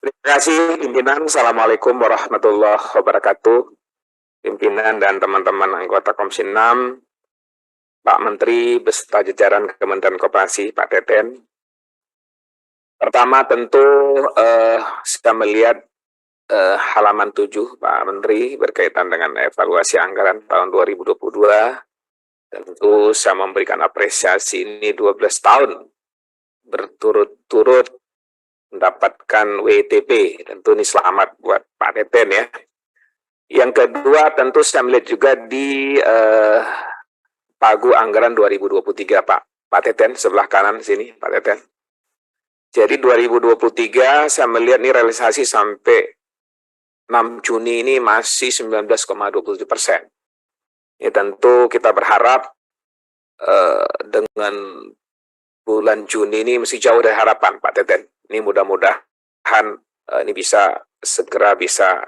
Terima kasih pimpinan. Assalamualaikum warahmatullahi wabarakatuh. Pimpinan dan teman-teman anggota Komisi 6, Pak Menteri beserta jajaran Kementerian Koperasi, Pak Teten. Pertama tentu saya melihat halaman 7 Pak Menteri berkaitan dengan evaluasi anggaran tahun 2022. Tentu saya memberikan apresiasi ini 12 tahun berturut-turut mendapatkan WTP. Tentu ini selamat buat Pak Teten ya. Yang kedua tentu saya melihat juga di Pagu Anggaran 2023 Pak Teten, sebelah kanan sini Pak Teten. Jadi 2023 saya melihat ini realisasi sampai 6 Juni ini masih 19,27%. Ya tentu kita berharap dengan bulan Juni ini masih jauh dari harapan Pak Teten. Ini mudah-mudahan ini segera bisa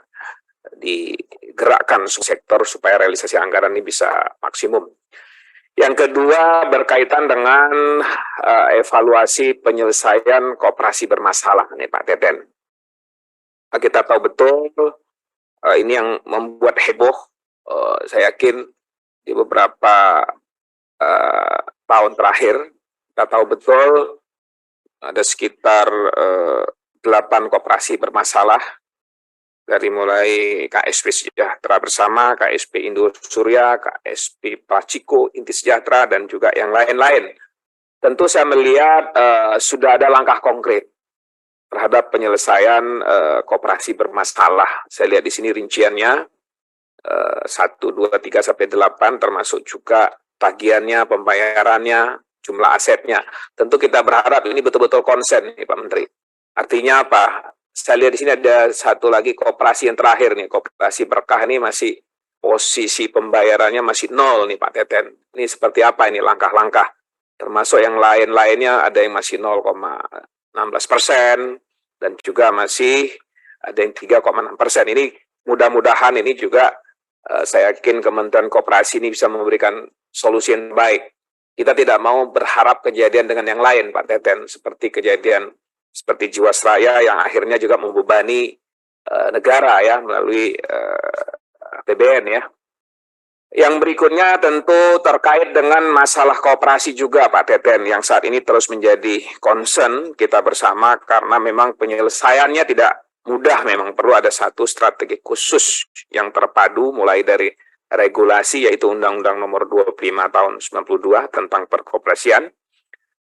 digerakkan sektor supaya realisasi anggaran ini bisa maksimum. Yang kedua berkaitan dengan evaluasi penyelesaian koperasi bermasalah nih Pak Teten. Kita tahu betul ini yang membuat heboh. Saya yakin di beberapa tahun terakhir kita tahu betul ada sekitar 8 koperasi bermasalah, dari mulai KSP Sejahtera Bersama, KSP Indosurya, KSP Paciko, Inti Sejahtera, dan juga yang lain-lain. Tentu saya melihat sudah ada langkah konkret terhadap penyelesaian koperasi bermasalah. Saya lihat di sini rinciannya 1, 2, 3, sampai 8, termasuk juga tagihannya, pembayarannya, jumlah asetnya. Tentu kita berharap ini betul-betul konsen nih Pak Menteri. Artinya apa? Saya lihat di sini ada satu lagi koperasi yang terakhir nih, koperasi Berkah ini masih posisi pembayarannya masih 0 nih Pak Teten. Ini seperti apa ini langkah-langkah? Termasuk yang lain-lainnya ada yang masih 0,16% dan juga masih ada yang 3,6%. Ini mudah-mudahan ini juga saya yakin Kementerian Koperasi ini bisa memberikan solusi yang baik. Kita tidak mau berharap kejadian dengan yang lain Pak Teten, seperti kejadian seperti Jiwasraya yang akhirnya juga membebani negara ya melalui APBN ya. Yang berikutnya tentu terkait dengan masalah koperasi juga Pak Teten, yang saat ini terus menjadi concern kita bersama karena memang penyelesaiannya tidak mudah, memang perlu ada satu strategi khusus yang terpadu mulai dari regulasi yaitu Undang-Undang Nomor 25 Tahun 92 tentang perkoperasian,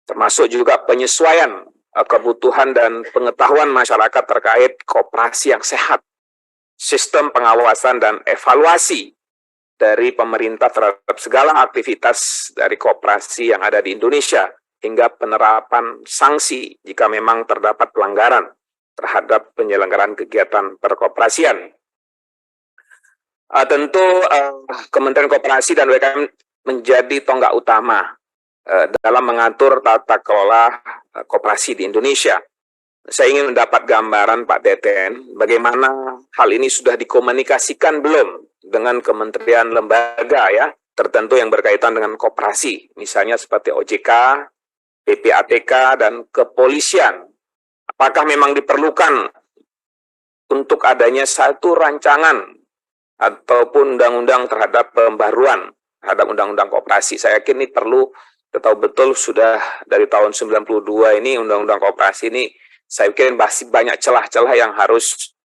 termasuk juga penyesuaian kebutuhan dan pengetahuan masyarakat terkait koperasi yang sehat, sistem pengawasan dan evaluasi dari pemerintah terhadap segala aktivitas dari koperasi yang ada di Indonesia, hingga penerapan sanksi jika memang terdapat pelanggaran terhadap penyelenggaraan kegiatan perkoperasian. Tentu Kementerian Koperasi dan UMKM menjadi tonggak utama dalam mengatur tata kelola koperasi di Indonesia. Saya ingin mendapat gambaran Pak Teten, bagaimana hal ini sudah dikomunikasikan belum dengan kementerian lembaga ya tertentu yang berkaitan dengan koperasi, misalnya seperti OJK, PPATK, dan kepolisian. Apakah memang diperlukan untuk adanya satu rancangan ataupun undang-undang terhadap pembaruan terhadap undang-undang koperasi? Saya yakin ini perlu. Kita tahu betul sudah dari tahun 92 ini undang-undang koperasi ini saya pikir masih banyak celah-celah yang harus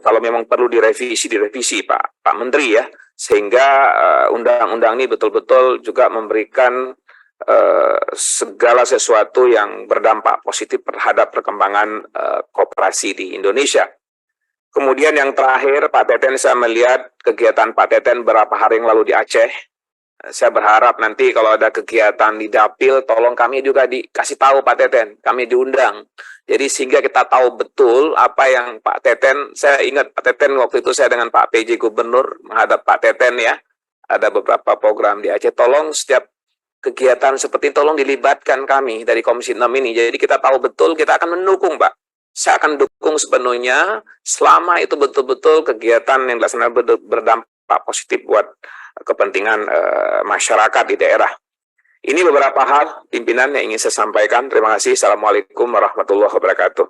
kalau memang perlu direvisi Pak Menteri ya, sehingga undang-undang ini betul-betul juga memberikan segala sesuatu yang berdampak positif terhadap perkembangan koperasi di Indonesia. Kemudian yang terakhir Pak Teten, saya melihat kegiatan Pak Teten beberapa hari yang lalu di Aceh. Saya berharap nanti kalau ada kegiatan di Dapil, tolong kami juga dikasih tahu Pak Teten, kami diundang. Jadi sehingga kita tahu betul apa yang Pak Teten, saya ingat Pak Teten waktu itu saya dengan Pak PJ Gubernur menghadap Pak Teten ya, ada beberapa program di Aceh, tolong setiap kegiatan seperti ini, tolong dilibatkan kami dari Komisi 6 ini. Jadi kita tahu betul, kita akan mendukung Pak. Saya akan dukung sepenuhnya selama itu betul-betul kegiatan yang dilaksanakan berdampak positif buat kepentingan masyarakat di daerah. Ini beberapa hal pimpinan yang ingin saya sampaikan. Terima kasih. Assalamualaikum warahmatullahi wabarakatuh.